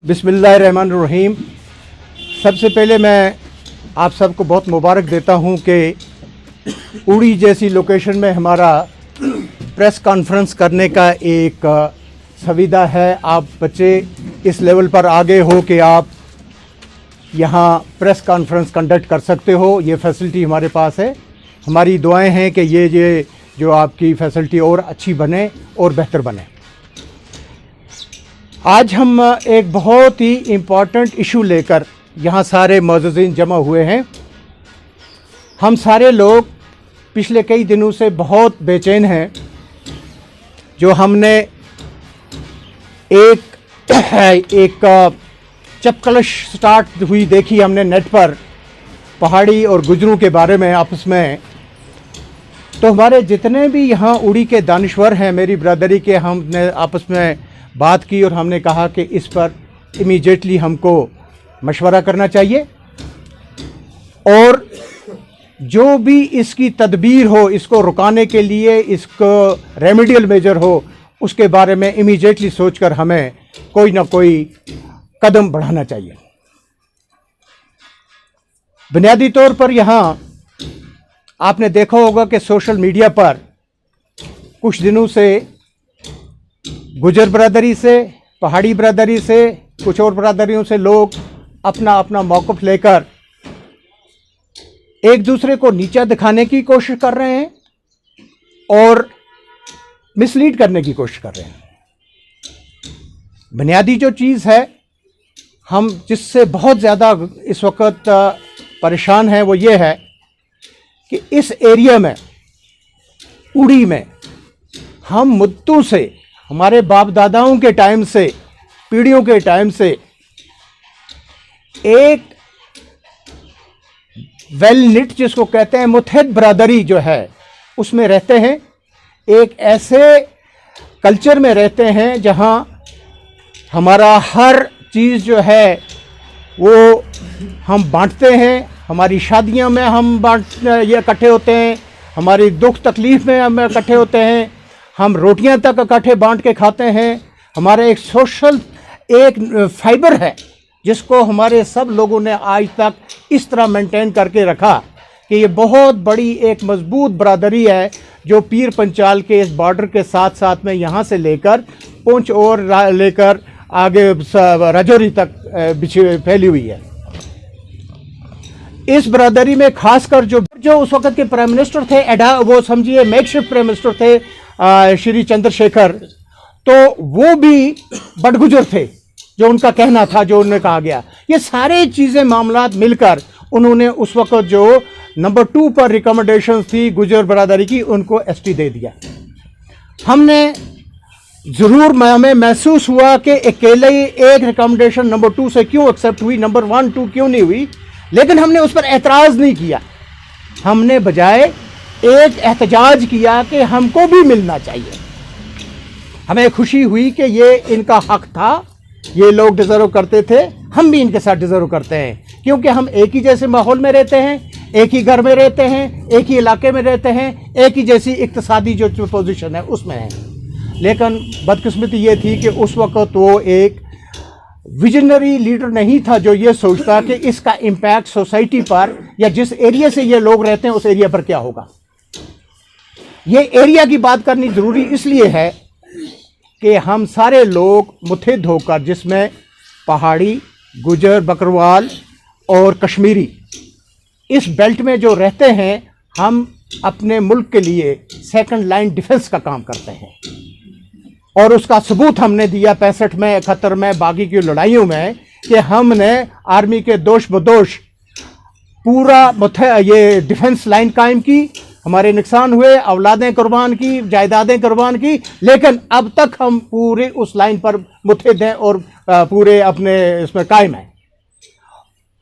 बिस्मिल्लाहिर्रहमानिर्रहीम। सबसे पहले मैं आप सबको बहुत मुबारक देता हूं कि उड़ी जैसी लोकेशन में हमारा प्रेस कॉन्फ्रेंस करने का एक सुविधा है। आप बच्चे इस लेवल पर आगे हो कि आप यहां प्रेस कॉन्फ्रेंस कंडक्ट कर सकते हो। ये फैसिलिटी हमारे पास है। हमारी दुआएं हैं कि ये जो आपकी फैसिलिटी और अच्छी बने और बेहतर बने। आज हम एक बहुत ही इम्पॉर्टेंट इशू लेकर यहाँ सारे मौजूदीन जमा हुए हैं। हम सारे लोग पिछले कई दिनों से बहुत बेचैन हैं। जो हमने एक चपकलश स्टार्ट हुई देखी हमने नेट पर पहाड़ी और गुजरों के बारे में आपस में, तो हमारे जितने भी यहाँ उड़ी के दानिश्वर हैं मेरी ब्रदरी के, हमने आपस में बात की और हमने कहा कि इस पर इमीडिएटली हमको मशवरा करना चाहिए और जो भी इसकी तदबीर हो, इसको रुकाने के लिए, इसको रेमेडियल मेजर हो, उसके बारे में इमीडिएटली सोचकर हमें कोई ना कोई कदम बढ़ाना चाहिए। बुनियादी तौर पर यहाँ आपने देखा होगा कि सोशल मीडिया पर कुछ दिनों से गुजर बरादरी से, पहाड़ी बरादरी से, कुछ और बरादरियों से लोग अपना अपना मौक़िफ़ लेकर एक दूसरे को नीचा दिखाने की कोशिश कर रहे हैं और मिसलीड करने की कोशिश कर रहे हैं। बुनियादी जो चीज़ है, हम जिससे बहुत ज़्यादा इस वक्त परेशान हैं, वो ये है कि इस एरिया में, उड़ी में, हम मुद्दों से, हमारे बाप दादाओं के टाइम से, पीढ़ियों के टाइम से एक वेल निट, जिसको कहते हैं मुत्तहिद बरादरी जो है, उसमें रहते हैं। एक ऐसे कल्चर में रहते हैं जहां हमारा हर चीज़ जो है वो हम बांटते हैं। हमारी शादियों में हम ये इकट्ठे होते हैं, हमारी दुख तकलीफ़ में हम इकट्ठे होते हैं, हम रोटियां तक इकट्ठे बांट के खाते हैं। हमारा एक सोशल एक फाइबर है जिसको हमारे सब लोगों ने आज तक इस तरह मेंटेन करके रखा कि ये बहुत बड़ी एक मजबूत बरादरी है जो पीर पंचाल के इस बॉर्डर के साथ साथ में यहाँ से लेकर पुंछ और लेकर आगे राजौरी तक फैली हुई है। इस बरादरी में खासकर जो उस वक्त के प्राइम मिनिस्टर थे, वो समझिए मेकशिफ्ट प्राइम मिनिस्टर थे, श्री चंद्रशेखर, तो वो भी बड़गुजर थे, जो उनका कहना था, जो उन्होंने कहा गया। ये सारे चीज़ें मामलात मिलकर उन्होंने उस वक्त जो नंबर 2 पर रिकमेंडेशन थी गुजर बरादरी की, उनको एसटी दे दिया। हमने ज़रूर, हमें महसूस हुआ कि अकेले एक रिकमेंडेशन नंबर 2 से क्यों एक्सेप्ट हुई, नंबर 1, 2 क्यों नहीं हुई, लेकिन हमने उस पर एतराज़ नहीं किया। हमने बजाय एक एहतजाज किया कि हमको भी मिलना चाहिए। हमें खुशी हुई कि ये इनका हक था, ये लोग डिज़र्व करते थे, हम भी इनके साथ डिज़र्व करते हैं, क्योंकि हम एक ही जैसे माहौल में रहते हैं, एक ही घर में रहते हैं, एक ही इलाके में रहते हैं, एक ही जैसी इक्तिसादी जो पोजीशन है उसमें है। लेकिन बदकिस्मती ये थी कि उस वक्त वो एक विजनरी लीडर नहीं था जो ये सोचता कि इसका इम्पैक्ट सोसाइटी पर या जिस एरिया से ये लोग रहते हैं उस एरिया पर क्या होगा। ये एरिया की बात करनी ज़रूरी इसलिए है कि हम सारे लोग मुत्तहिद होकर, जिसमें पहाड़ी, गुजर, बकरवाल और कश्मीरी, इस बेल्ट में जो रहते हैं, हम अपने मुल्क के लिए सेकंड लाइन डिफेंस का काम करते हैं। और उसका सबूत हमने दिया 65 में, 71 में, बाकी की लड़ाइयों में, कि हमने आर्मी के दोष बदोश पूरा ये डिफेंस लाइन कायम की। हमारे नुकसान हुए, औलादें कुर्बान की, जायदादें कुर्बान की, लेकिन अब तक हम पूरे उस लाइन पर मुत्तहिद हैं और पूरे अपने इसमें कायम हैं।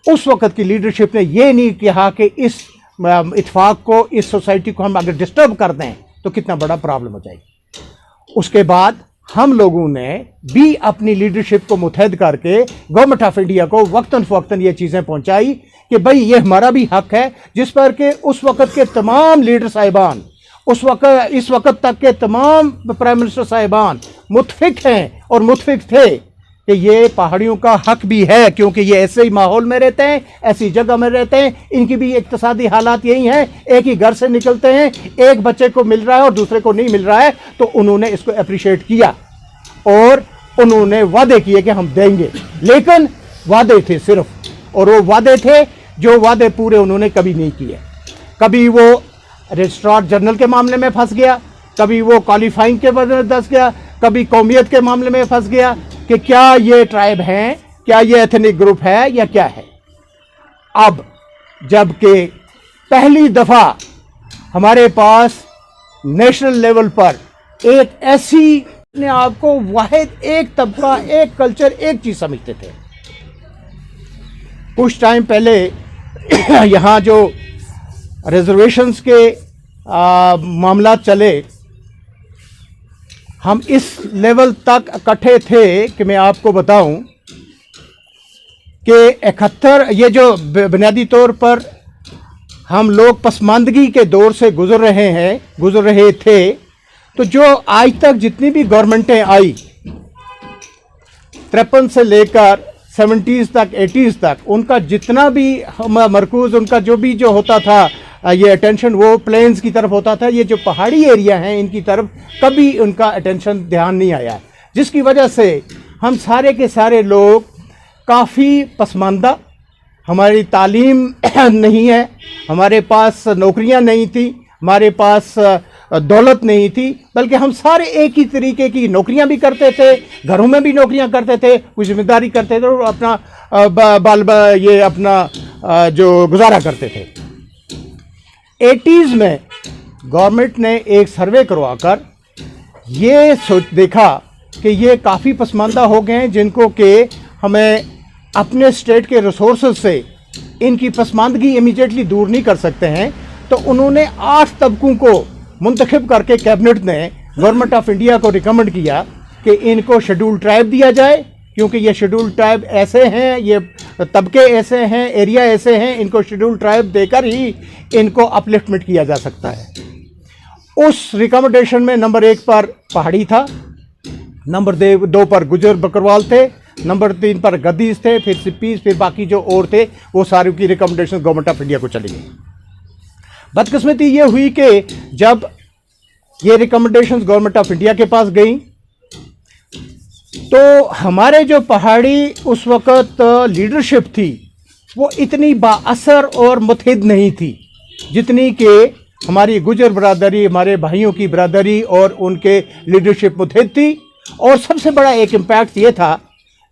उस वक़्त की लीडरशिप ने ये नहीं कहा कि इस इत्तेफाक को, इस सोसाइटी को हम अगर डिस्टर्ब कर दें तो कितना बड़ा प्रॉब्लम हो जाएगी। उसके बाद हम लोगों ने भी अपनी लीडरशिप को मुत्तहिद करके गवर्नमेंट ऑफ इंडिया को वक्तन फ़वक्तन ये चीज़ें पहुंचाई कि भाई ये हमारा भी हक है, जिस पर कि उस वक़्त के तमाम लीडर साहिबान, इस वक़्त तक के तमाम प्राइम मिनिस्टर साहिबान मुत्तफिक हैं और मुत्तफिक थे कि ये पहाड़ियों का हक भी है, क्योंकि ये ऐसे ही माहौल में रहते हैं, ऐसी जगह में रहते हैं, इनकी भी इक्तिसादी हालात यही हैं, एक ही घर से निकलते हैं, एक बच्चे को मिल रहा है और दूसरे को नहीं मिल रहा है, तो उन्होंने इसको अप्रिशिएट किया और उन्होंने वादे किए कि हम देंगे, लेकिन वादे थे सिर्फ, और वो वादे थे जो वादे पूरे उन्होंने कभी नहीं किए। कभी वो रजिस्ट्रार जनरल के मामले में फंस गया, कभी वो क्वालिफाइंग के वजह से फंस गया, कभी कौमियत के मामले में फंस गया कि क्या ये ट्राइब हैं, क्या ये एथनिक ग्रुप है या क्या है। अब जबकि पहली दफ़ा हमारे पास नेशनल लेवल पर एक ऐसी, अपने आप को वाहिद एक तबका, एक कल्चर, एक चीज़ समझते थे। कुछ टाइम पहले यहाँ जो रिजर्वेशंस के मामला चले, हम इस लेवल तक इकट्ठे थे कि मैं आपको बताऊं कि 71 ये जो बुनियादी तौर पर हम लोग पसमानदगी के दौर से गुजर रहे थे, तो जो आज तक जितनी भी गवर्नमेंटें आई 53 से लेकर 70s तक 80s तक, उनका जितना भी मरकूज़, उनका जो होता था, ये अटेंशन वो प्लेन्स की तरफ होता था। ये जो पहाड़ी एरिया हैं इनकी तरफ कभी उनका अटेंशन ध्यान नहीं आया, जिसकी वजह से हम सारे के सारे लोग काफ़ी पसमानदा, हमारी तालीम नहीं है, हमारे पास नौकरियां नहीं थी, हमारे पास दौलत नहीं थी, बल्कि हम सारे एक ही तरीके की नौकरियां भी करते थे, घरों में भी नौकरियां करते थे, कुछ जिम्मेदारी करते थे और अपना अपना जो गुजारा करते थे। 80s में गवर्नमेंट ने एक सर्वे करवाकर ये देखा कि ये काफ़ी पसमानदा हो गए हैं, जिनको कि हमें अपने स्टेट के रिसोर्सेज से इनकी पसमानदगी इमीडिएटली दूर नहीं कर सकते हैं। तो उन्होंने 8 तबकों को मुंतखब करके कैबिनेट ने गवर्नमेंट ऑफ इंडिया को रिकमेंड किया कि इनको शेड्यूल ट्राइब दिया जाए, क्योंकि ये शेड्यूल ट्राइब ऐसे हैं, ये तबके ऐसे हैं, एरिया ऐसे हैं, इनको शेड्यूल ट्राइब देकर ही इनको अपलिफ्टमेंट किया जा सकता है। उस रिकमेंडेशन में नंबर 1 पर पहाड़ी था, नंबर 2 पर गुजर बकरवाल थे, नंबर 3 पर गद्दीज थे, फिर सिप्पीज, फिर बाकी जो और थे वो सारी की रिकमेंडेशन गवर्नमेंट ऑफ इंडिया को चली गई। बदकिस्मती ये हुई कि जब ये रिकमेंडेशंस गवर्नमेंट ऑफ इंडिया के पास गई तो हमारे जो पहाड़ी उस वक़्त लीडरशिप थी वो इतनी बाअसर और मुतहिद नहीं थी जितनी कि हमारी गुजर बरादरी, हमारे भाइयों की बरादरी और उनके लीडरशिप मुतहिद थी। और सबसे बड़ा एक इम्पैक्ट ये था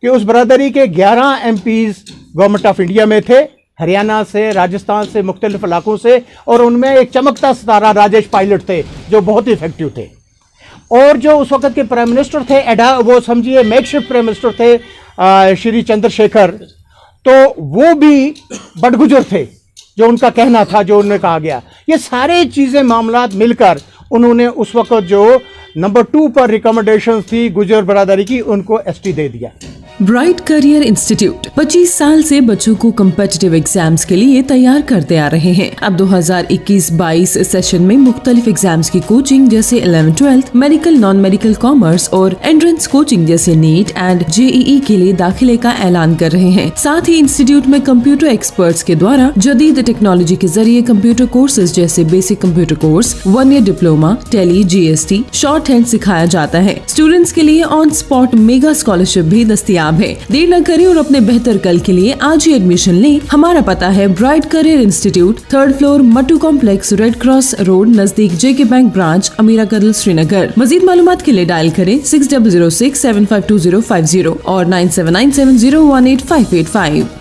कि उस बरादरी के 11 MPs गवर्नमेंट ऑफ इंडिया में थे, हरियाणा से, राजस्थान से, मुख्तलिफ इलाकों से, और उनमें एक चमकता सितारा राजेश पायलट थे जो बहुत ही इफेक्टिव थे। और जो उस वक़्त के प्राइम मिनिस्टर थे, वो समझिए मेकशिफ्ट प्राइम मिनिस्टर थे, श्री चंद्रशेखर, तो वो भी बड़गुजर थे, जो उनका कहना था, जो उन्होंने कहा गया। ये सारे चीज़ें मामलात मिलकर उन्होंने उस वक़्त जो नंबर 2 पर रिकमेंडेशन थी गुजर बरादरी की, उनको ST दे दिया। ब्राइट करियर इंस्टीट्यूट 25 साल से बच्चों को कम्पिटिटिव एग्जाम्स के लिए तैयार करते आ रहे हैं। अब 2021-22 सेशन में मुख्तलिफ एग्जाम्स की कोचिंग जैसे 11-12, मेडिकल, नॉन मेडिकल, कॉमर्स और एंट्रेंस कोचिंग जैसे नीट एंड JEE के लिए दाखिले का ऐलान कर रहे हैं। साथ ही इंस्टीट्यूट में कंप्यूटर एक्सपर्ट्स के द्वारा जदीद टेक्नोलॉजी के जरिए कंप्यूटर कोर्सेज जैसे basic computer course, 1 year diploma, Tally, GST, shorthand सिखाया जाता है। स्टूडेंट्स के लिए ऑन स्पॉट मेगा स्कॉलरशिप भी दस्तियाब है। देर न करें और अपने बेहतर कल के लिए आज ही एडमिशन लें। हमारा पता है bright career institute, 3rd floor, Mattu complex, red cross road, नजदीक JK bank branch, Amira Kadal, Srinagar. मजीद मालूमात के लिए डायल करें 6006752050 और 9797018585।